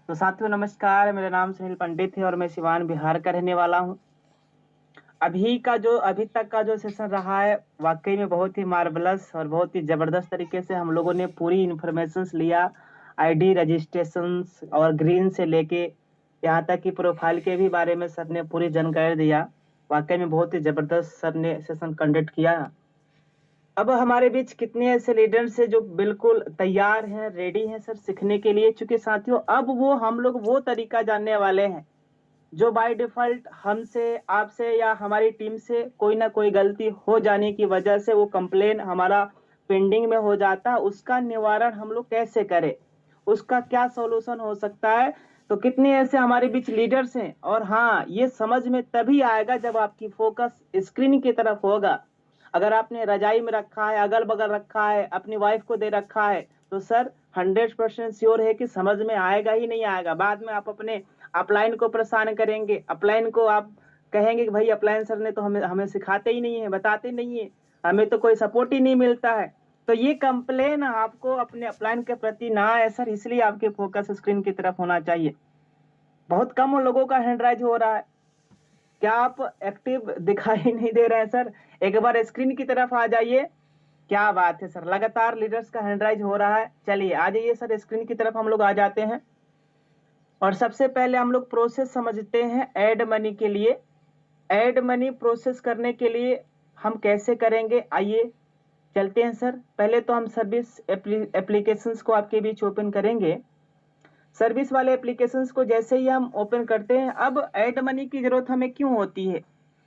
तो साथियों नमस्कार, मेरा नाम सुनील पंडित है और मैं सिवान बिहार का रहने वाला हूँ। अभी तक का जो सेशन रहा है वाकई में बहुत ही मार्वलस और बहुत ही जबरदस्त तरीके से हम लोगों ने पूरी इंफॉर्मेशंस लिया। आईडी रजिस्ट्रेशंस और ग्रीन से लेके यहाँ तक कि प्रोफाइल के भी बारे में सर ने पूरी जानकारी दिया। वाकई में बहुत ही जबरदस्त सर ने सेशन कंडक्ट किया। अब हमारे बीच कितने ऐसे लीडर्स हैं जो बिल्कुल तैयार हैं, रेडी हैं सर सीखने के लिए। चूंकि साथियों अब वो हम लोग वो तरीका जानने वाले हैं जो बाय डिफॉल्ट हमसे, आपसे या हमारी टीम से कोई ना कोई गलती हो जाने की वजह से वो कंप्लेन हमारा पेंडिंग में हो जाता है। उसका निवारण हम लोग कैसे करें, उसका क्या सॉल्यूशन हो सकता है। तो कितने ऐसे हमारे बीच लीडर्स हैं। और हाँ, ये समझ में तभी आएगा जब आपकी फोकस स्क्रीन की तरफ होगा। अगर आपने रजाई में रखा है, अगल बगल रखा है, अपनी वाइफ को दे रखा है, तो सर 100% श्योर है कि समझ में आएगा ही नहीं आएगा। बाद में आप अपने अपलाइन को परेशान करेंगे, अपलाइन को आप कहेंगे कि भाई अपलाइन सर ने तो हमें हमें सिखाते ही नहीं है, बताते नहीं है, हमें तो कोई सपोर्ट ही नहीं मिलता है। तो ये कंप्लेन आपको अपने अपलाइन के प्रति ना आए सर, इसलिए आपके फोकस स्क्रीन की तरफ होना चाहिए। बहुत कम लोगों का हैंड राइज हो रहा है। क्या आप एक्टिव दिखाई नहीं दे रहे हैं सर? एक बार स्क्रीन की तरफ आ जाइए। क्या बात है सर, लगातार लीडर्स का हैंड राइज हो रहा है। चलिए आ जाइए सर, स्क्रीन की तरफ हम लोग आ जाते हैं। और सबसे पहले हम लोग प्रोसेस समझते हैं ऐड मनी के लिए। ऐड मनी प्रोसेस करने के लिए हम कैसे करेंगे, आइए चलते हैं सर। पहले तो हम सर्विस एप्लीकेशंस को आपके बीच ओपन करेंगे। सर्विस वाले एप्लीकेशंस को जैसे ही हम ओपन करते हैं, अब ऐड मनी की जरूरत हमें क्यों होती है?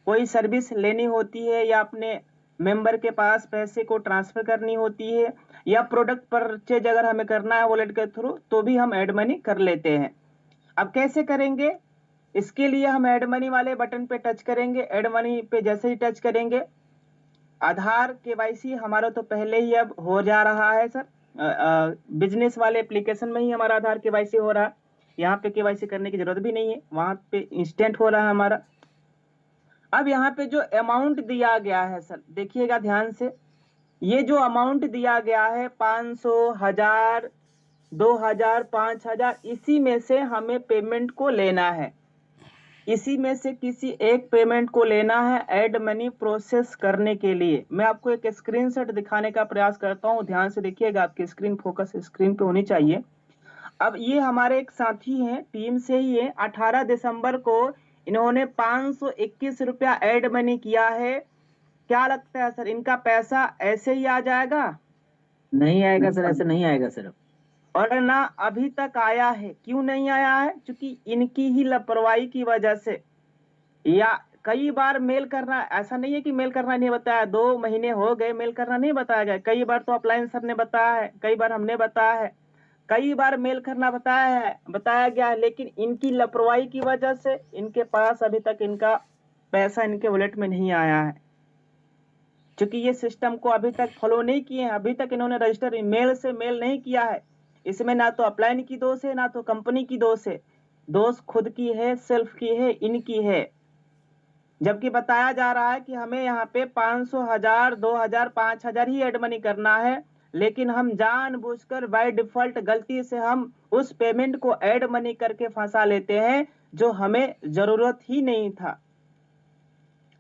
कोई सर्विस लेनी होती है या अपने मेंबर के पास पैसे को ट्रांसफर करनी होती है, या प्रोडक्ट परचेज अगर हमें करना है वॉलेट के थ्रू, तो भी हम ऐड मनी कर लेते हैं। अब कैसे करेंगे? इसके लिए हम ऐड मनी वाले बटन पे टच करेंगे। ऐड मनी पे जैसे ही टच करेंगे, आधार केवाईसी हमारा तो पहले ही अब हो जा रहा है सर। बिजनेस वाले एप्लीकेशन में ही हमारा आधार केवाईसी हो रहा है। यहाँ पे केवाईसी करने की जरूरत भी नहीं है, वहां पे इंस्टेंट हो रहा है हमारा। अब यहाँ पे जो अमाउंट दिया गया है सर, देखिएगा ध्यान से। ये जो अमाउंट दिया गया है 500, 1000, 2000, 5000, इसी में से हमें पेमेंट को लेना है। इसी में से किसी एक पेमेंट को लेना है ऐड मनी प्रोसेस करने के लिए। मैं आपको एक स्क्रीनशॉट दिखाने का प्रयास करता हूं, ध्यान से देखिएगा। आपकी स्क्रीन फोकस स्क्रीन पे होनी चाहिए। अब ये हमारे एक साथी हैं, टीम से ही है। 18 दिसंबर को इन्होंने 521 रुपया ऐड मनी किया है। क्या लगता है सर, इनका पैसा ऐसे ही आ जाएगा? नहीं आएगा सर, ऐसे नहीं आएगा सर। और ना अभी तक आया है। क्यों नहीं आया है? क्योंकि इनकी ही लापरवाही की वजह से। या कई बार मेल करना, ऐसा नहीं है कि मेल करना नहीं बताया, 2 महीने हो गए मेल करना नहीं बताया गया। कई बार तो अपलाइन सर ने बताया है, कई बार हमने बताया है, कई बार मेल करना बताया गया है, लेकिन इनकी लापरवाही की वजह से इनके पास अभी तक इनका पैसा इनके वॉलेट में नहीं आया है। क्योंकि ये सिस्टम को अभी तक फॉलो नहीं किए हैं, अभी तक इन्होंने रजिस्टर ईमेल से मेल नहीं किया है। इसमें ना तो अपलाइन की दोष है, ना तो कंपनी की दोष है। दोष खुद की है, सेल्फ की है, इनकी है। जबकि बताया जा रहा है कि हमें यहाँ पे 500, 1000, 2000, 5000 ही एड मनी करना है, लेकिन हम जानबूझकर बाय डिफॉल्ट गलती से हम उस पेमेंट को ऐड मनी करके फंसा लेते हैं जो हमें जरूरत ही नहीं था।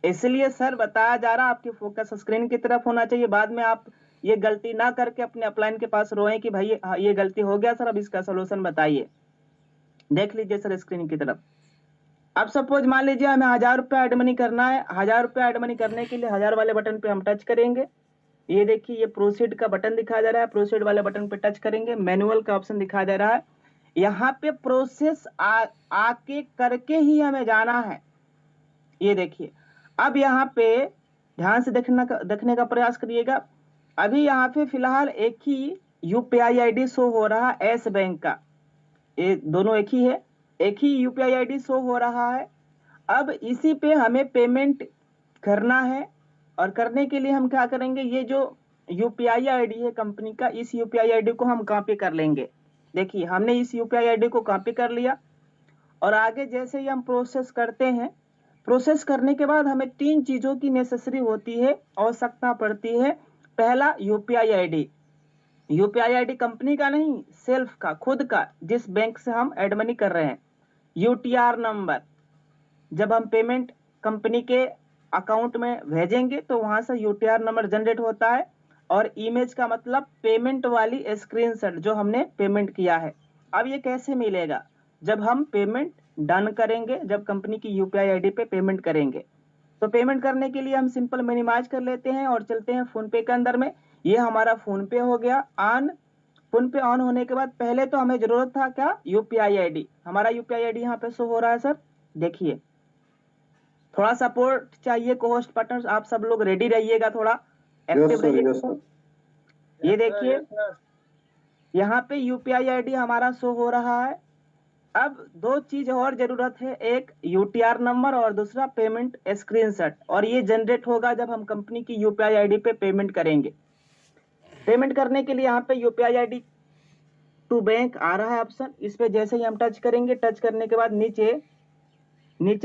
इसलिए सर बताया जा रहा है आपकी फोकस स्क्रीन की तरफ होना चाहिए। बाद में आप ये गलती ना करके अपने अपलाइन के पास रोएं कि भाई ये गलती हो गया सर, अब इसका सोल्यूशन बताइए। देख लीजिए सर स्क्रीन की तरफ। अब सपोज मान लीजिए हमें 1000 रुपया ऐड मनी करना है। 1000 रुपया ऐड मनी करने के लिए 1000 वाले बटन पे हम टच करेंगे। ये देखिए, ये प्रोसीड का बटन दिखाया जा रहा है। प्रोसीड वाले बटन पे टच करेंगे, मैनुअल का ऑप्शन दिखाया जा रहा है। यहाँ पे प्रोसेस आके करके ही हमें जाना है। ये देखिए, अब यहाँ पे ध्यान से देखने का प्रयास करिएगा। अभी यहाँ पे फिलहाल एक ही यूपीआई आईडी शो हो रहा है, एस बैंक का। ये दोनों एक ही है, एक ही यूपीआई आईडी शो हो रहा है। अब इसी पे हमें पेमेंट करना है। और करने के लिए हम क्या करेंगे, ये जो यूपीआई आईडी है कंपनी का, इस यूपीआई आईडी को हम कॉपी कर लेंगे। देखिए, हमने इस यूपीआई आईडी को कॉपी कर लिया। और आगे जैसे ही हम प्रोसेस करते हैं, प्रोसेस करने के बाद हमें 3 चीजों की नेसेसरी होती है, आवश्यकता पड़ती है। पहला UPI ID, UPI ID company का नहीं, सेल्फ का, खुद का, जिस बैंक से हम एड मनी कर रहे हैं। यूटीआर नंबर, जब हम पेमेंट कंपनी के अकाउंट में भेजेंगे तो वहां से यूटीआर नंबर जनरेट होता है। और इमेज का मतलब पेमेंट वाली स्क्रीनशॉट जो हमने पेमेंट किया है। अब ये कैसे मिलेगा? जब हम पेमेंट डन करेंगे, जब कंपनी की यूपीआई आईडी पे पेमेंट करेंगे। तो पेमेंट करने के लिए हम सिंपल मिनिमाइज कर लेते हैं और चलते हैं फोन पे के अंदर में। ये हमारा फोन पे हो गया ऑन। फोन पे ऑन होने के बाद पहले तो हमें जरूरत था क्या? UPI ID. हमारा यूपीआई आईडी यहाँ पे शो हो रहा है सर, देखिए। थोड़ा सपोर्ट चाहिए को होस्ट पार्टनर्स, आप सब लोग रेडी रहिएगा, थोड़ा एक्टिव रहिएगा। ये देखिए यहाँ पे यूपीआई आईडी हमारा शो हो रहा है। अब दो चीज और जरूरत है, एक यूटीआर नंबर और दूसरा पेमेंट स्क्रीनशॉट। और ये जनरेट होगा जब हम कंपनी की यूपीआई आईडी पे पेमेंट करेंगे। पेमेंट करने के लिए यहाँ पे यूपीआई आईडी टू बैंक आ रहा है ऑप्शन, इस पे जैसे ही हम टच करेंगे, टच करने के बाद नीचे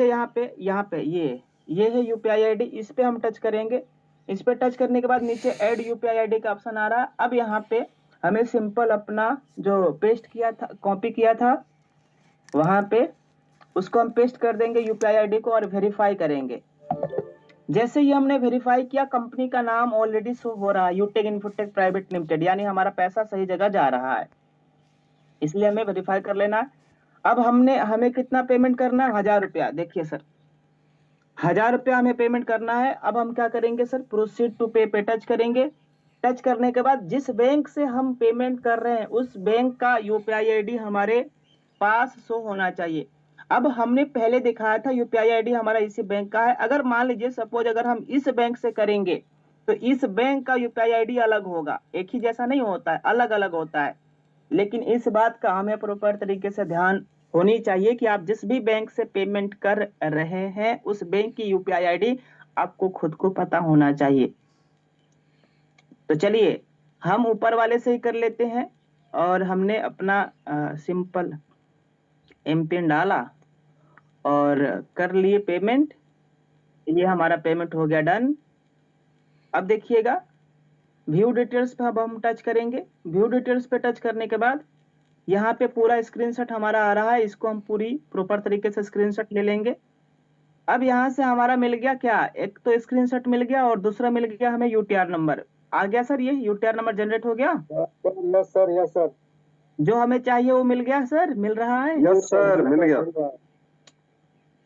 यहाँ पे ये है यूपीआई आईडी, इस पे हम टच करेंगे। इस पे टच करने के बाद नीचे ऐड यूपीआई आईडी का ऑप्शन आ रहा है। अब यहाँ पे हमें सिंपल अपना जो पेस्ट किया था, कॉपी किया था वहां पे, उसको हम पेस्ट कर देंगे यूपीआई आईडी को और वेरीफाई करेंगे। जैसे ही हमने वेरीफाई किया, कंपनी का नाम ऑलरेडी शो हो रहा है, यूटेक इन्फोटेक प्राइवेट लिमिटेड, यानी हमारा पैसा सही जगह जा रहा है, इसलिए हमें वेरीफाई कर लेना है। अब हमें कितना पेमेंट करना है? 1000 रुपया। देखिए सर, 1000 रुपया हमें पेमेंट करना है। अब हम क्या करेंगे सर? प्रोसीड टू पे पे टच करेंगे। टच करने के बाद जिस बैंक से हम पेमेंट कर रहे हैं उस बैंक का यूपीआई आईडी हमारे पास शो होना चाहिए। अब हमने पहले दिखाया था यूपीआई आईडी हमारा इसी बैंक का है। अगर मान लीजिए सपोज अगर हम इस बैंक से करेंगे तो इस बैंक का यूपीआई आईडी अलग होगा, एक ही जैसा नहीं होता है, अलग अलग होता है। लेकिन इस बात का हमें प्रॉपर तरीके से ध्यान होनी चाहिए कि आप जिस भी बैंक से पेमेंट कर रहे हैं उस बैंक की यूपीआई आईडी आपको खुद को पता होना चाहिए। तो चलिए हम ऊपर वाले से ही कर लेते हैं। और हमने अपना सिंपल एमपिन डाला और कर लिए पेमेंट। ये हमारा पेमेंट हो गया डन। अब देखिएगा व्यू डिटेल्स पे अब हम टच करेंगे। व्यू डिटेल्स पे टच करने के बाद यहाँ पे पूरा स्क्रीनशॉट हमारा आ रहा है, इसको हम पूरी प्रॉपर तरीके से स्क्रीनशॉट ले लेंगे। अब यहाँ से हमारा मिल गया क्या? एक तो स्क्रीनशॉट मिल गया और दूसरा मिल गया हमें यूटीआर नंबर। आ गया सर, ये यूटीआर नंबर जनरेट हो गया। Yes sir, yes sir. जो हमें चाहिए वो मिल गया सर, मिल रहा है। यस सर, मिल गया।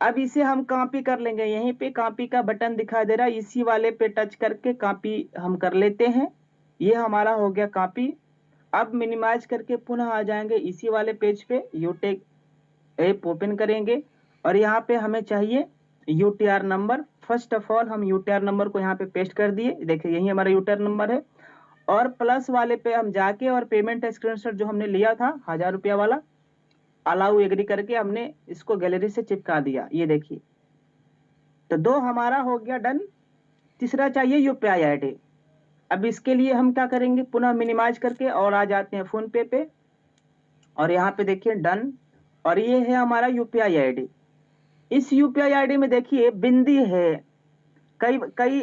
अब इसे हम कॉपी कर लेंगे, यहीं पे कॉपी का बटन दिखाई दे रहा है, इसी वाले पे टच करके कॉपी हम कर लेते हैं। ये हमारा हो गया कॉपी। अब मिनिमाइज करके पुनः आ जाएंगे इसी वाले पेज पे, यूटेक ऐप ओपन करेंगे और यहाँ पे हमें चाहिए UTR number. First of all हम यूटीआर नंबर को यहाँ पे पेस्ट कर दिए, देखिए यही हमारा यूटीआर नंबर है। और प्लस वाले पे हम जाके और पेमेंट स्क्रीनशॉट जो हमने लिया था 1000 रुपया वाला, अलाउ एग्री करके हमने इसको गैलरी से चिपका दिया। ये देखिए, तो दो हमारा हो गया डन। तीसरा चाहिए यूपीआई आईडी। अब इसके लिए हम क्या करेंगे? पुनः मिनिमाइज करके और आ जाते हैं फोन पे और यहाँ पे देखिए डन। और ये है हमारा यूपीआई आईडी। इस यूपीआई आईडी में देखिए बिंदी है। कई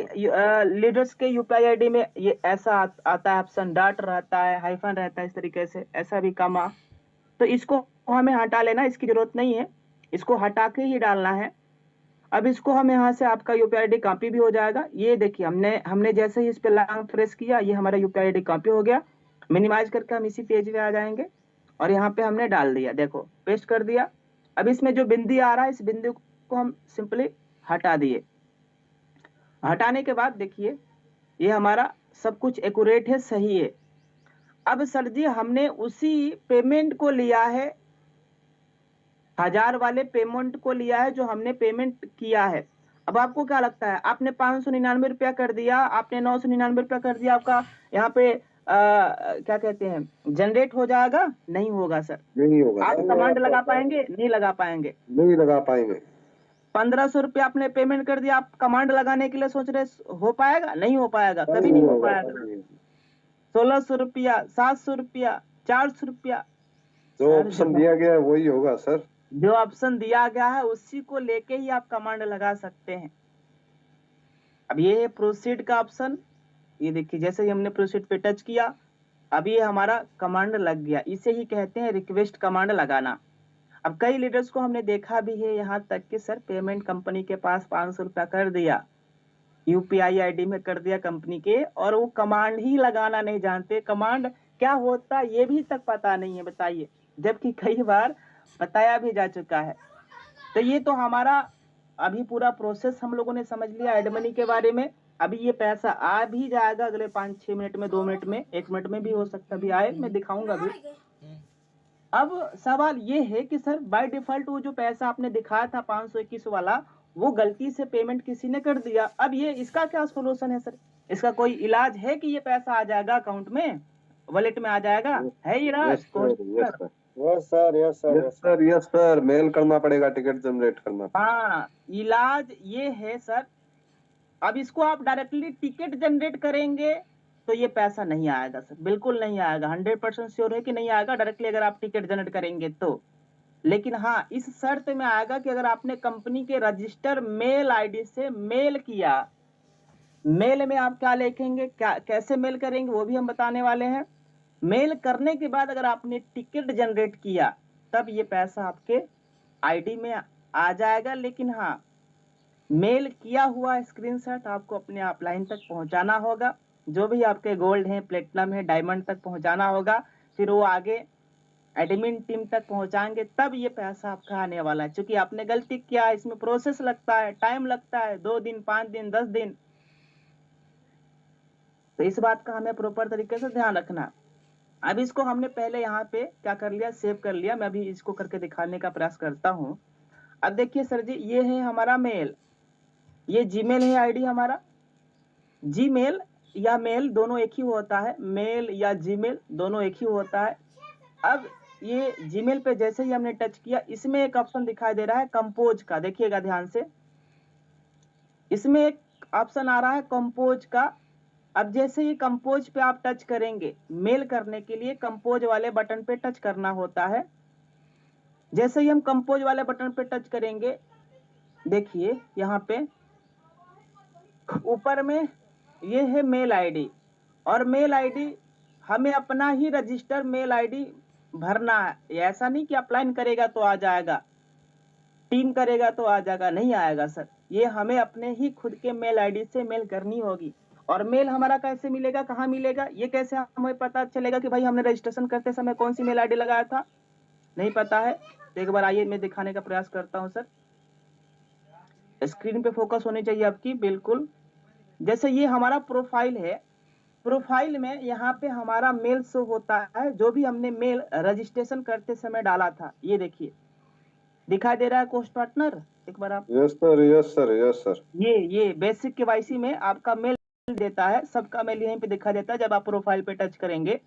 लीडर्स के यूपीआई आईडी में ये ऐसा आता है ऑप्शन, डॉट रहता है, हाइफन रहता है, इस तरीके से ऐसा भी कमा। तो इसको हमें हटा लेना, इसकी जरूरत नहीं है, इसको हटा के ही डालना है। अब इसको हम यहाँ से आपका यूपीआई आईडी कॉपी भी हो जाएगा। ये देखिए हमने जैसे ही इस पे लॉन्ग प्रेस किया, ये हमारा यूपीआई आईडी कॉपी हो गया। मिनिमाइज करके हम इसी पेज पे आ जाएंगे और यहाँ पे हमने डाल दिया, देखो पेस्ट कर दिया। अब इसमें जो बिंदी आ रहा है, इस बिंदी को हम सिंपली हटा दिए। हटाने के बाद देखिए ये हमारा सब कुछ एक्यूरेट है, सही है। अब सर जी हमने उसी पेमेंट को लिया है, 1000 वाले पेमेंट को लिया है जो हमने पेमेंट किया है। अब आपको क्या लगता है? आपने 599 रुपया कर दिया, आपने 999 रुपया कर दिया, आपका यहाँ पे क्या कहते हैं जनरेट हो जाएगा? नहीं होगा सर, नहीं होगा। आप कमांड लगा पाएंगे? नहीं लगा पाएंगे, नहीं लगा पाएंगे। 1500 रुपया आपने पेमेंट कर दिया, आप कमांड लगाने के लिए सोच रहे, हो पाएगा? नहीं हो पाएगा, कभी नहीं हो पाएगा। 1600 रुपया, 700 रुपया, 400 रुपया, जो ऑप्शन दिया गया है वही होगा सर। जो ऑप्शन दिया गया है उसी को लेके ही आप कमांड लगा सकते हैं। अब ये है प्रोसीड का ऑप्शन। ये देखिए जैसे ही हमने प्रोसीड पे टच किया, अब ये हमारा कमांड लग गया, इसे ही कहते हैं रिक्वेस्ट कमांड लगाना। अब कई लीडर्स को हमने देखा भी है यहाँ तक कि सर पेमेंट कंपनी के पास 500 रुपया कर दिया, यूपीआई आईडी में कर दिया कंपनी के, और वो कमांड ही लगाना नहीं जानते, कमांड क्या होता ये भी तक पता नहीं है, बताइए, जबकि कई बार बताया भी जा चुका है। तो ये तो हमारा अभी पूरा प्रोसेस हम लोगों ने समझ लिया एड मनी के बारे में। अभी ये पैसा आ भी जाएगा अगले 5-6 मिनट में, 2 मिनट में, 1 मिनट में भी हो सकता भी आए, मैं दिखाऊंगा भी। अब सवाल ये है कि सर बाय डिफॉल्ट वो जो पैसा आपने दिखाया था 521 वाला, वो गलती से पेमेंट किसी ने कर दिया, अब ये इसका क्या सोल्यूशन है सर? इसका कोई इलाज है कि ये पैसा आ जाएगा अकाउंट में, वॉलेट में आ जाएगा? है इलाज? यस सर, मेल करना पड़ेगा, टिकट जनरेट करना। हाँ, इलाज ये है सर। अब इसको आप डायरेक्टली टिकट जनरेट करेंगे तो ये पैसा नहीं आएगा सर, बिल्कुल नहीं आएगा, 100% श्योर है कि नहीं आएगा डायरेक्टली अगर आप टिकट जनरेट करेंगे तो। लेकिन हाँ, इस शर्त में आएगा कि अगर आपने कंपनी के रजिस्टर मेल आईडी से मेल किया, मेल में आप क्या लिखेंगे, क्या कैसे मेल करेंगे वो भी हम बताने वाले हैं। मेल करने के बाद अगर आपने टिकट जनरेट किया तब ये पैसा आपके आईडी में आ जाएगा। लेकिन हाँ, मेल किया हुआ स्क्रीनशॉट आपको अपने अपलाइन तक पहुंचाना होगा, जो भी आपके गोल्ड है, प्लेटिनम है, डायमंड तक पहुंचाना होगा, फिर वो आगे एडमिन टीम तक पहुंचाएंगे, तब ये पैसा आपका आने वाला है। क्योंकि आपने गलती किया, इसमें प्रोसेस लगता है, टाइम लगता है, 2 दिन, 5 दिन, 10 दिन, तो इस बात का हमें प्रॉपर तरीके से ध्यान रखना। अब इसको हमने पहले यहाँ पे क्या कर लिया, सेव कर लिया। मैं अभी इसको करके दिखाने का प्रयास करता हूँ। अब देखिए सर जी, ये है हमारा मेल, ये जीमेल है आईडी हमारा। जीमेल या मेल दोनों एक ही होता है, मेल या जीमेल दोनों एक ही होता है। अब ये जीमेल पे जैसे ही हमने टच किया, इसमें एक ऑप्शन दिखाई दे रहा है कंपोज का, देखिएगा ध्यान से, इसमें एक ऑप्शन आ रहा है कंपोज का। अब जैसे ही कंपोज पे आप टच करेंगे, मेल करने के लिए कंपोज वाले बटन पे टच करना होता है। जैसे ही हम कंपोज वाले बटन पे टच करेंगे, देखिए यहाँ पे ऊपर में ये है मेल आईडी, और मेल आईडी हमें अपना ही रजिस्टर मेल आईडी भरना है। ऐसा नहीं कि अप्लाइन करेगा तो आ जाएगा, टीम करेगा तो आ जाएगा, नहीं आएगा सर। ये हमें अपने ही खुद के मेल आईडी से मेल करनी होगी। और मेल हमारा कैसे मिलेगा, कहाँ मिलेगा, ये कैसे हमें पता चलेगा कि भाई हमने रजिस्ट्रेशन करते समय कौन सी मेल आईडी लगाया था, नहीं पता है तो एक बार आइए मैं दिखाने का प्रयास करता हूँ सर। स्क्रीन पे फोकस होनी चाहिए आपकी, बिल्कुल। जैसे ये हमारा प्रोफाइल है, प्रोफाइल में यहाँ पे हमारा मेल शो होता है, जो भी हमने मेल रजिस्ट्रेशन करते समय डाला था। ये देखिए दिखाई दे रहा है कोस्ट पार्टनर, एक बार आप। Yes sir. ये बेसिक केवाईसी में आपका मेल देता है, सबका मेल यहीं पे दिखाई देता है। जब आप प्रोफाइल पे टच करेंगे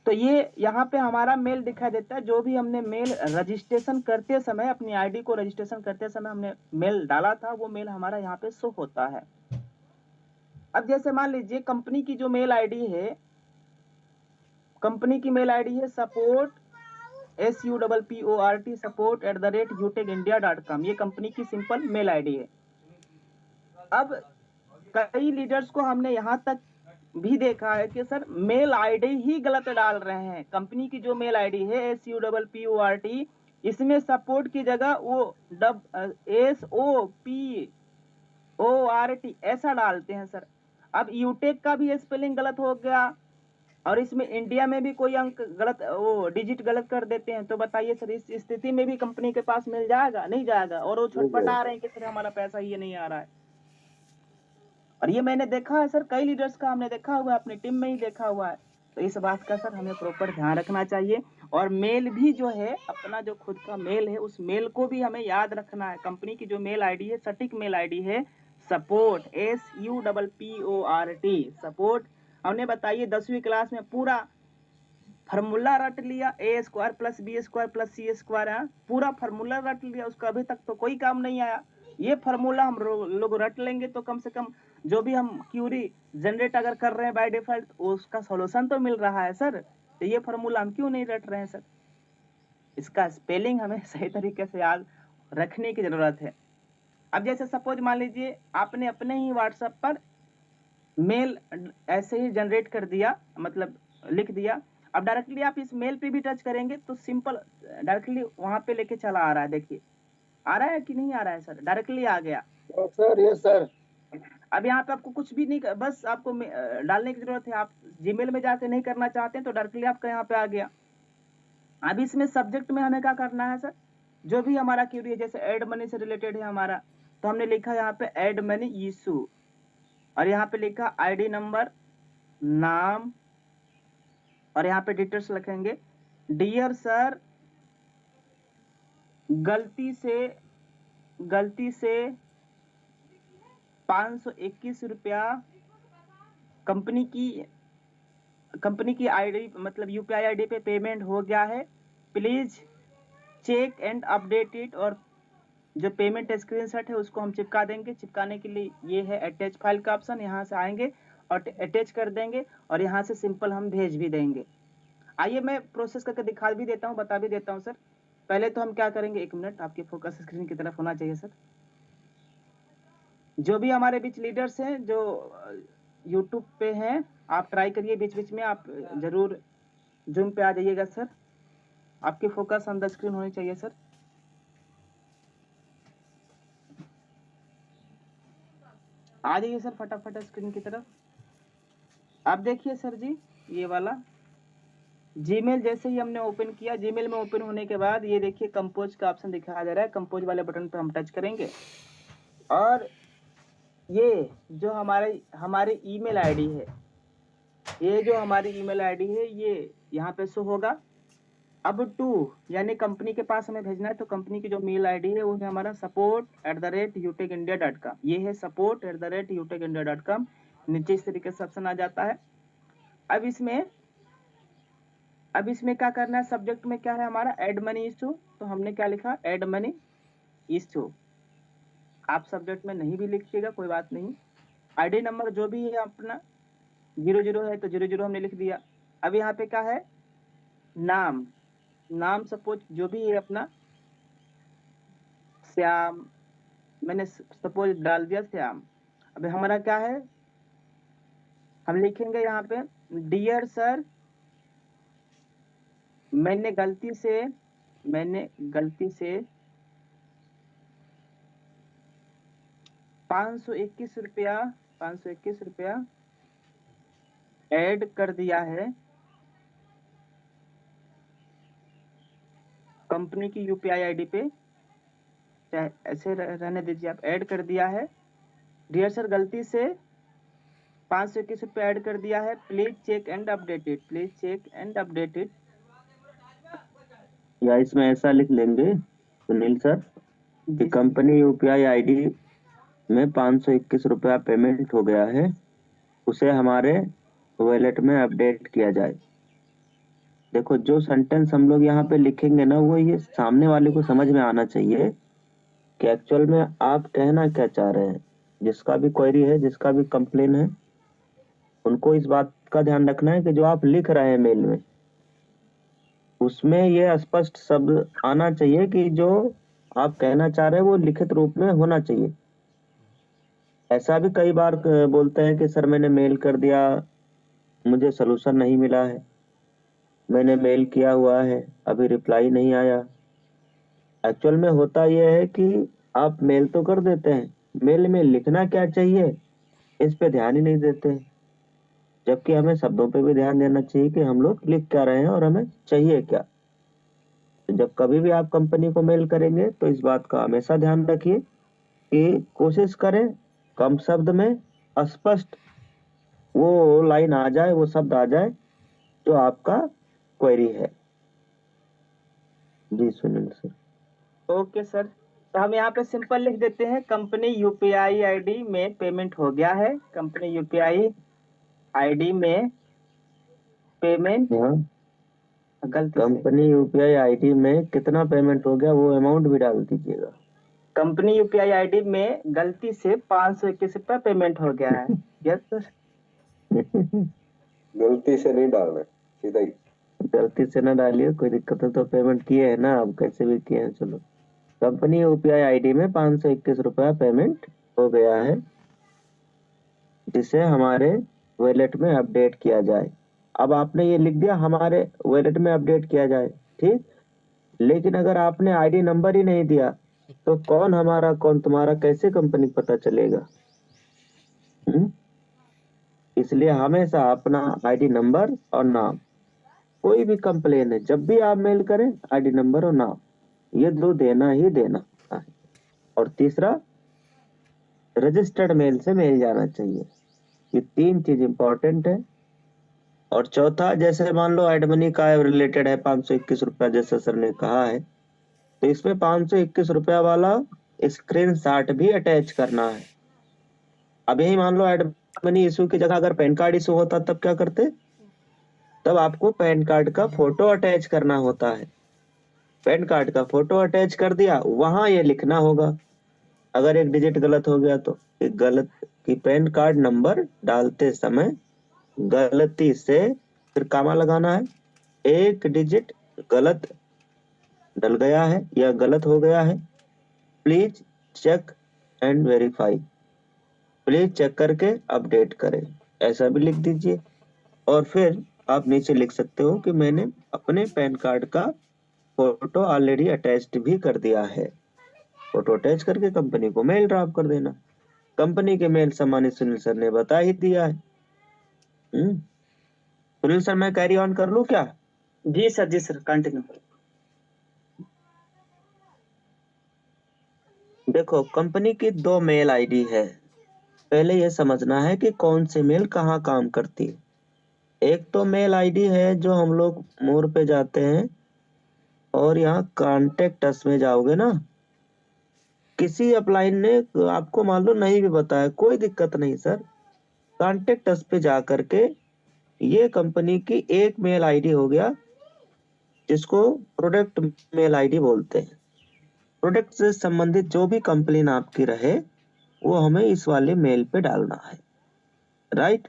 तो ये यहाँ पे हमारा मेल दिखाई देता है, जो भी हमने मेल रजिस्ट्रेशन करते समय, अपनी आईडी को रजिस्ट्रेशन करते समय हमने मेल डाला था, वो मेल हमारा यहाँ पे शो होता है। अब जैसे मान लीजिए कंपनी की जो मेल आईडी है, कंपनी की मेल आईडी है support support@utecindia.com, ये कंपनी की सिंपल मेल आईडी है। अब कई लीडर्स को हमने यहाँ तक भी देखा है कि सर मेल आईडी ही गलत डाल रहे हैं। कंपनी की जो मेल आईडी है SUPPORT, इसमें सपोर्ट की जगह वो SOPORT ऐसा डालते हैं सर। अब यूटेक का भी स्पेलिंग गलत हो गया, और इसमें इंडिया में भी कोई अंक गलत, वो डिजिट गलत कर देते हैं। तो बताइए सर, इस स्थिति में भी कंपनी के पास मिल जाएगा, नहीं जाएगा, और वो छटपटा रहे हैं कि सर हमारा पैसा ये नहीं आ रहा है। और ये मैंने देखा है सर, कई लीडर्स का हमने देखा हुआ है, अपनी टीम में ही देखा हुआ है। तो इस बात का सर हमें प्रॉपर ध्यान रखना चाहिए। और मेल भी जो है, अपना जो खुद का मेल है, उस मेल को भी हमें याद रखना है। कंपनी की जो मेल आईडी है, सटीक मेल आईडी है सपोर्ट SUPPORT सपोर्ट। हमने बताइए 10वीं क्लास में पूरा फार्मूला रट लिया, A² + B² + C², पूरा फार्मूला रट लिया, उसका अभी तक तो कोई काम नहीं आया। ये फार्मूला हम लोग रट लेंगे तो कम से कम जो भी हम क्यूरी जनरेट अगर कर रहे हैं बाय डिफॉल्ट, उसका सॉल्यूशन तो मिल रहा है सर। तो ये फार्मूला हम क्यों नहीं रट रहे हैं सर? इसका स्पेलिंग हमें सही तरीके से याद रखने की जरूरत है। अब जैसे सपोज मान लीजिए आपने अपने ही व्हाट्सएप पर मेल ऐसे ही जनरेट कर दिया, मतलब लिख दिया। अब डायरेक्टली आप इस मेल पे भी टच करेंगे तो सिंपल डायरेक्टली वहां पे लेके चला आ रहा है। देखिए आ रहा है कि नहीं आ रहा है सर? डायरेक्टली आ गया। Sir yes sir. अब यहाँ पे आपको कुछ भी नहीं बस आपको डालने की जरूरत है। आप जीमेल में जाके नहीं करना चाहते हैं तो डायरेक्टली आपका यहाँ पे आ गया। अब इसमें सब्जेक्ट में हमें क्या करना है सर? जो भी हमारा क्यूरी है, जैसे एड मनी से रिलेटेड है हमारा, तो हमने लिखा यहाँ पे एड मनी इशू, और यहाँ पे लिखा आईडी नंबर, नाम, और यहाँ पे डिटेल्स लिखेंगे। डियर सर, गलती से 521 रुपया कंपनी की आईडी मतलब यूपीआई आईडी पे पेमेंट हो गया है, please check and update it. और जो पेमेंट स्क्रीनशॉट है उसको हम चिपका देंगे। चिपकाने के लिए ये है अटैच फाइल का ऑप्शन, यहाँ से आएंगे और अटैच कर देंगे और यहाँ से सिंपल हम भेज भी देंगे। आइए मैं प्रोसेस करके दिखा भी देता हूँ, बता भी देता हूँ सर। पहले तो हम क्या करेंगे, 1 मिनट, आपके फोकस स्क्रीन की तरफ होना चाहिए सर। जो भी हमारे बीच लीडर्स हैं जो यूट्यूब पे हैं, आप ट्राई करिए बीच बीच में, आप जरूर जूम पे आ जाइएगा सर। आपकी फोकस ऑन द स्क्रीन होनी चाहिए सर। आ जाइए सर फटाफट स्क्रीन की तरफ। आप देखिए सर जी, ये वाला जीमेल जैसे ही हमने ओपन किया, जीमेल में ओपन होने के बाद ये देखिए कंपोज का ऑप्शन दिखाया जा रहा है। कंपोज वाले बटन पे हम टच करेंगे और ये जो हमारी ईमेल आईडी है, ये जो हमारी ईमेल आईडी है ये यहाँ पे शो होगा। अब टू यानी कंपनी के पास हमें भेजना है, तो कंपनी की जो मेल आईडी है वो है हमारा support@utecindia.com। ये है support@utecindia.com। नीचे इस तरीके से ऑप्शन आ जाता है। अब इसमें क्या करना है, सब्जेक्ट में क्या है हमारा एड मनी इशू, तो हमने क्या लिखा, एड मनी इशू। आप सब्जेक्ट में नहीं भी लिखिएगा कोई बात नहीं। आईडी नंबर जो भी है अपना 00 है तो 00 हमने लिख दिया। अब यहाँ पे क्या है, नाम सपोज जो भी है अपना श्याम, मैंने सपोज डाल दिया श्याम। अब हमारा क्या है, हम लिखेंगे यहाँ पे डियर सर, मैंने गलती से 521 रुपया ऐड कर दिया है कंपनी की यूपीआई आईडी पे, चाहे ऐसे रहने दीजिए आप, ऐड कर दिया है। डियर सर, गलती से 521 रुपया ऐड कर दिया है, please check and update it. या इसमें ऐसा लिख लेंगे सुनील सर कि कंपनी यूपीआई आईडी में 521 रुपया पेमेंट हो गया है, उसे हमारे वॉलेट में अपडेट किया जाए। देखो जो सेंटेंस हम लोग यहाँ पे लिखेंगे ना, वो ये सामने वाले को समझ में आना चाहिए कि एक्चुअल में आप कहना क्या चाह रहे हैं। जिसका भी क्वेरी है, जिसका भी कंप्लेन है, उनको इस बात का ध्यान रखना है कि जो आप लिख रहे हैं मेल में, उसमें ये स्पष्ट शब्द आना चाहिए कि जो आप कहना चाह रहे हैं वो लिखित रूप में होना चाहिए। ऐसा भी कई बार बोलते हैं कि सर मैंने मेल कर दिया, मुझे सलूशन नहीं मिला है, मैंने मेल किया हुआ है, अभी रिप्लाई नहीं आया। एक्चुअल में होता यह है कि आप मेल तो कर देते हैं, मेल में लिखना क्या चाहिए इस पे ध्यान ही नहीं देते हैं, जबकि हमें शब्दों पे भी ध्यान देना चाहिए कि हम लोग लिख क्या रहे हैं और हमें चाहिए क्या। तो जब कभी भी आप कंपनी को मेल करेंगे तो इस बात का हमेशा ध्यान रखिए कि कोशिश करें कम शब्द में स्पष्ट वो लाइन आ जाए, वो शब्द आ जाए जो आपका क्वेरी है। जी सुनील सर। ओके सर, तो हम यहाँ पे सिंपल लिख देते हैं कंपनी यूपीआई आईडी में पेमेंट हो गया है। कंपनी यूपीआई आईडी में पेमेंट गलती कंपनी यूपीआई आईडी में कितना पेमेंट हो गया वो अमाउंट भी डाल दीजिएगा। कंपनी यूपीआई आईडी में गलती से 521 रुपया पेमेंट हो गया है। Yes sir. गलती से नहीं डालना, सीधा ही। गलती से ना डालिए, कोई दिक्कत है तो पेमेंट किए है ना, अब कैसे भी किए हैं। चलो, कंपनी यूपीआई आईडी में 521 रुपया पेमेंट हो गया है, जिसे हमारे वॉलेट में अपडेट किया जाए। अब आपने ये लिख दिया हमारे वॉलेट में अपडेट किया जाए, ठीक। लेकिन अगर आपने आईडी नंबर ही नहीं दिया तो कौन हमारा कौन तुम्हारा, कैसे कंपनी पता चलेगा? इसलिए हमेशा अपना आईडी नंबर और नाम, कोई भी कंप्लेन है जब भी आप मेल करें, आईडी नंबर और नाम, ये दो देना ही देना है। और तीसरा, रजिस्टर्ड मेल से मेल जाना चाहिए। ये 3 चीज इंपॉर्टेंट है। और चौथा, जैसे मान लो एड मनी का रिलेटेड है 521 रुपया, जैसे सर ने कहा है, तो इसमें 521 रुपया वाला स्क्रीनशॉट भी अटैच करना है। अब यही मान लो एड मनी इशू की जगह अगर पैन कार्ड इशू होता तब क्या करते? तब आपको पैन कार्ड का फोटो अटैच करना होता है। पैन कार्ड का फोटो अटैच कर दिया, वहां ये लिखना होगा अगर एक डिजिट गलत हो गया तो, एक गलत कि पैन कार्ड नंबर डालते समय गलती से, फिर कामा लगाना है, एक डिजिट गलत डल गया है या गलत हो गया है, please check and verify, please check करके अपडेट करें, ऐसा भी लिख दीजिए। और फिर आप नीचे लिख सकते हो कि मैंने अपने पैन कार्ड का फोटो ऑलरेडी अटैच्ड भी कर दिया है। फोटो अटैच करके कंपनी को मेल ड्रॉप कर देना। कंपनी के मेल सम्मानित सुनील सर ने बता ही दिया है। सुनील सर, मैं कैरी ऑन कर लूं क्या? जी सर कंटिन्यू। देखो, कंपनी की 2 मेल आईडी है। पहले ये समझना है कि कौन सी मेल कहाँ काम करती है। एक तो मेल आईडी है जो हम लोग मोर पे जाते हैं और यहाँ कॉन्टेक्ट अस में जाओगे ना, किसी अपलाइन ने आपको मान लो नहीं भी बताया, कोई दिक्कत नहीं सर, कॉन्टेक्ट अस पे जा करके ये कंपनी की एक मेल आईडी हो गया, जिसको प्रोडक्ट मेल आईडी बोलते हैं। प्रोडक्ट से संबंधित जो भी कंप्लेन आपकी रहे वो हमें इस वाले मेल पे डालना है, राइट।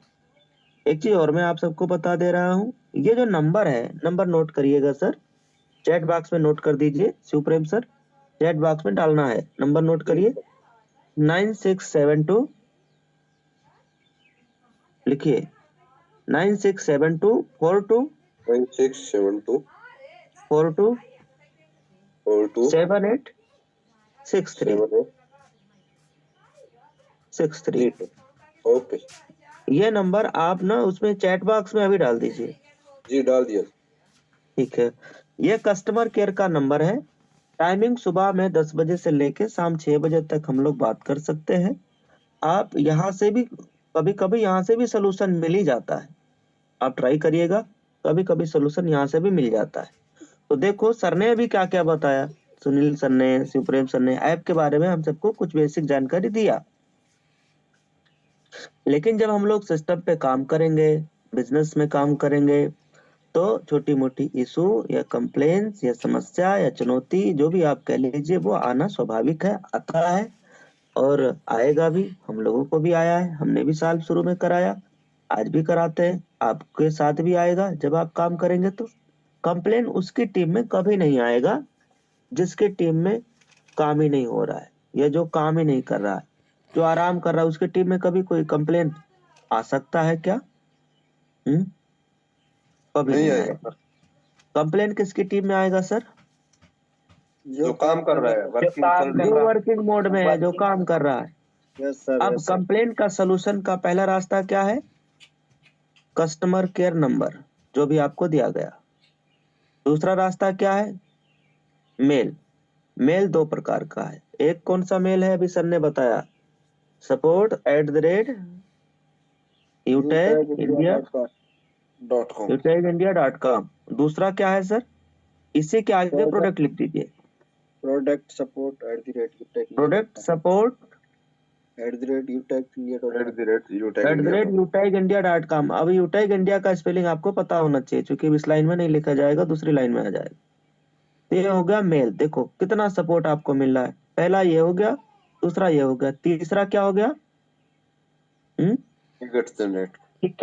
एक चीज और मैं आप सबको बता दे रहा हूँ, ये जो नंबर है, नंबर नोट करिएगा सर, चैट बॉक्स में नोट कर दीजिए। शिवप्रेम सर, चैट बॉक्स में डालना है, नंबर नोट करिए, 9672, लिखिए 9672 42 9672 42 42 78 63 63। ओके, ये नंबर आप ना उसमें चैट बॉक्स में अभी डाल दीजिए। जी डाल दिया। ठीक है, ये कस्टमर केयर का नंबर है। टाइमिंग सुबह में 10 बजे से लेके शाम 6 बजे तक हम लोग बात कर सकते हैं। आप यहाँ से भी कभी कभी यहाँ से भी सोल्यूशन मिल ही जाता है, आप ट्राई करिएगा, कभी कभी सोल्यूशन यहाँ से भी मिल जाता है। तो देखो सर ने अभी क्या क्या बताया, सुनील सर ने, शिवप्रेम सर ने ऐप के बारे में हम सबको कुछ बेसिक जानकारी दिया। लेकिन जब हम लोग सिस्टम पे काम करेंगे, बिजनेस में काम करेंगे, तो छोटी मोटी इशू या कंप्लेंट्स या समस्या या चुनौती जो भी आप कह लीजिए, वो आना स्वाभाविक है, आता है और आएगा भी। हम लोगों को भी आया है, हमने भी साल शुरू में कराया, आज भी कराते हैं, आपके साथ भी आएगा जब आप काम करेंगे। तो कंप्लेन उसकी टीम में कभी नहीं आएगा जिसके टीम में काम ही नहीं हो रहा है या जो काम ही नहीं कर रहा है, जो आराम कर रहा है, उसके टीम में कभी कोई कंप्लेन आ सकता है क्या? कभी नहीं आएगा। कंप्लेन किसकी टीम में आएगा सर? जो काम कर रहा है, जो वर्किंग मोड में है, जो काम कर रहा है। Yes sir. अब कंप्लेन का सलूशन का पहला रास्ता क्या है? कस्टमर केयर नंबर जो भी आपको दिया गया। दूसरा रास्ता क्या है? मेल। मेल 2 प्रकार का है, एक कौन सा मेल है अभी सर ने बताया, support@utechindia.com। दूसरा क्या है सर? इसी के आगे प्रोडक्ट लिख दीजिए, प्रोडक्ट सपोर्ट @utechindia.com। अब यूटेक इंडिया का स्पेलिंग आपको पता होना चाहिए, क्योंकि इस लाइन में नहीं लिखा जाएगा, दूसरी लाइन में आ जाएगा। तो ये हो गया मेल। देखो कितना सपोर्ट आपको मिल रहा है, पहला ये हो गया, दूसरा ये हो गया, तीसरा क्या हो गया? टिकट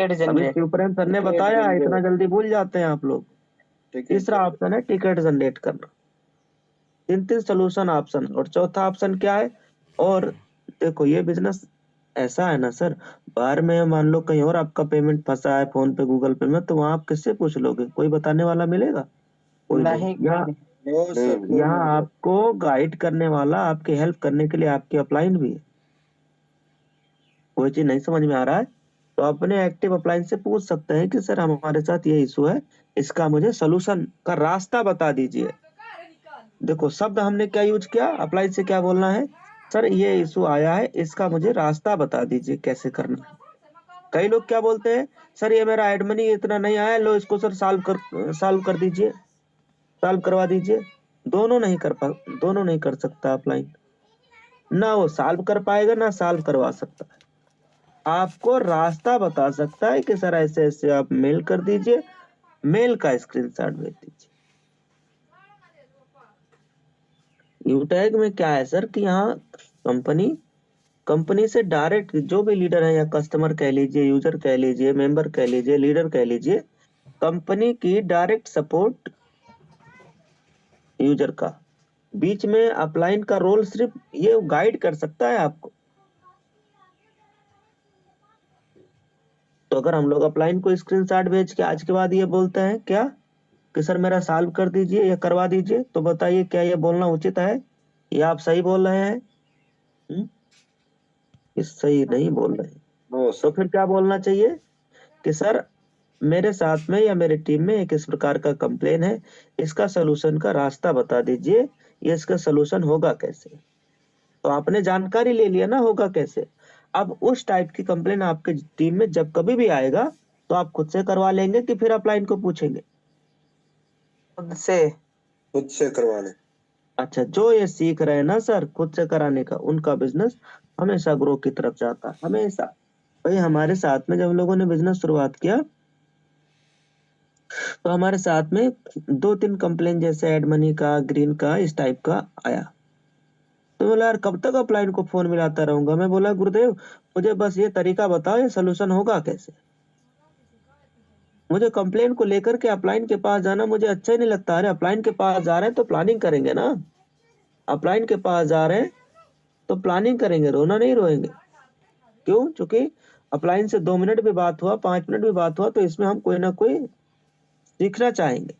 अभी जनरेट। शिवप्रेम सर ने बताया, इतना जल्दी भूल जाते हैं आप लोग। तीसरा ऑप्शन है टिकट जनरेट करना। 3 सोल्यूशन ऑप्शन। और चौथा ऑप्शन क्या है? और देखो ये बिजनेस ऐसा है ना सर, बाहर में मान लो कहीं और आपका पेमेंट फंसा है फोन पे गूगल पे में, तो वहां आप किससे पूछ लोगे? कोई बताने वाला मिलेगा? कोई नहीं। नहीं, कोई यहाँ नहीं। नो सर, नो यहाँ नो। आपको गाइड करने वाला, आपकी हेल्प करने के लिए आपकी अपलाइन भी है। कोई चीज नहीं समझ में आ रहा है तो अपने एक्टिव अपलाइन से पूछ सकते हैं कि सर हमारे साथ ये इशू है, इसका मुझे सोल्यूशन का रास्ता बता दीजिए। देखो शब्द हमने क्या यूज किया, अपलाइन से क्या बोलना है, सर ये इशू आया है, इसका मुझे रास्ता बता दीजिए कैसे करना है। कई लोग क्या बोलते हैं, सर ये मेरा एड मनी इतना नहीं आया, लो इसको सर सॉल्व कर दीजिए, सॉल्व करवा दीजिए। दोनों नहीं कर सकता अपलाइन। ना वो सॉल्व कर पाएगा ना सॉल्व करवा सकता है। आपको रास्ता बता सकता है कि सर ऐसे ऐसे आप मेल कर दीजिए, मेल का स्क्रीनशॉट भेज दीजिए। यूटैग में क्या है सर कि यहाँ कंपनी से डायरेक्ट जो भी लीडर है या कस्टमर कह लीजिए, यूजर कह लीजिए, मेंबर कह लीजिए, लीडर कह लीजिए, कंपनी की डायरेक्ट सपोर्ट यूजर का। बीच में अपलाइन का रोल सिर्फ ये गाइड कर सकता है आपको। तो अगर हम लोग अपलाइन को स्क्रीनशॉट भेज के आज के बाद ये बोलते हैं क्या कि सर मेरा सॉल्व कर दीजिए या करवा दीजिए, तो बताइए क्या ये बोलना उचित है या आप सही बोल रहे हैं? ये सही नहीं बोल रहे हैं। नो तो सर। फिर क्या बोलना चाहिए कि सर मेरे साथ में या मेरे टीम में एक इस प्रकार का कंप्लेन है, इसका सोल्यूशन का रास्ता बता दीजिए, ये इसका सोल्यूशन होगा कैसे। तो आपने जानकारी ले लिया ना होगा कैसे। अब उस टाइप की कंप्लेन आपके टीम में जब कभी भी आएगा तो आप खुद से करवा लेंगे कि फिर अपलाइन को पूछेंगे? खुद से। खुद से करवा ले। अच्छा, जो ये सीख रहे हैं ना सर खुद से कराने का, उनका बिजनेस हमेशा ग्रो की तरफ जाता है, हमेशा। भाई हमारे साथ में जब लोगों ने बिजनेस शुरुआत किया तो हमारे साथ में 2-3 कंप्लेन जैसे एड मनी का, ग्रीन का, इस टाइप का आया। तो बोला यार कब तक अपलाइन को फोन मिलाता रहूंगा। मैं बोला गुरुदेव मुझे बस ये तरीका बताओ, ये सोल्यूशन होगा कैसे। मुझे कंप्लेन को लेकर के अपलाइन के पास जाना मुझे अच्छा ही नहीं लगता। अरे अपलाइन के पास जा रहे हैं तो प्लानिंग करेंगे ना, अपलाइन के पास जा रहे हैं तो प्लानिंग करेंगे, रोना नहीं रोएंगे। क्यों? क्योंकि अपलाइन से 2 मिनट भी बात हुआ, 5 मिनट भी बात हुआ, तो इसमें हम कोई ना कोई सीखना चाहेंगे।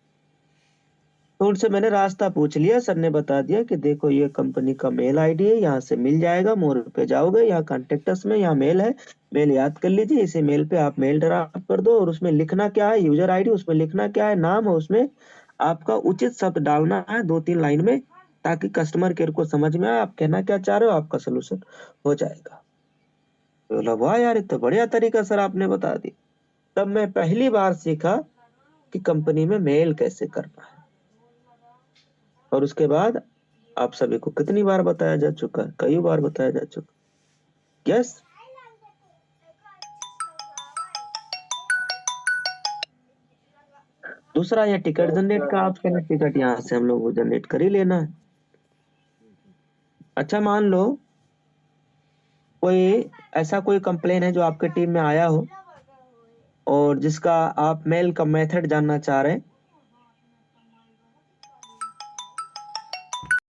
तो उनसे मैंने रास्ता पूछ लिया, सर ने बता दिया कि देखो ये कंपनी का मेल आईडी है, यहाँ से मिल जाएगा, मोर पे जाओगे, यहाँ कॉन्टेक्टस में यहाँ मेल है, मेल याद कर लीजिए, इसी मेल पे आप मेल ड्राफ्ट कर दो और उसमें लिखना क्या है, यूजर आईडी, उसमें लिखना क्या है, नाम है, उसमें आपका उचित शब्द डालना है 2-3 लाइन में, ताकि कस्टमर केयर को समझ में आए आप कहना क्या चाह रहे हो, आपका सोल्यूशन हो जाएगा। बोला वाह यार ये तो बढ़िया तरीका सर आपने बता दी। तब मैं पहली बार सीखा कि कंपनी में मेल कैसे करना है। और उसके बाद आप सभी को कितनी बार बताया जा चुका है, कई बार बताया जा चुका। यस। दूसरा ये टिकट जनरेट का ऑप्शन है, टिकट यहाँ से हम लोग को जनरेट कर ही लेना है। अच्छा मान लो कोई कंप्लेन है जो आपके टीम में आया हो और जिसका आप मेल का मेथड जानना चाह रहे हैं,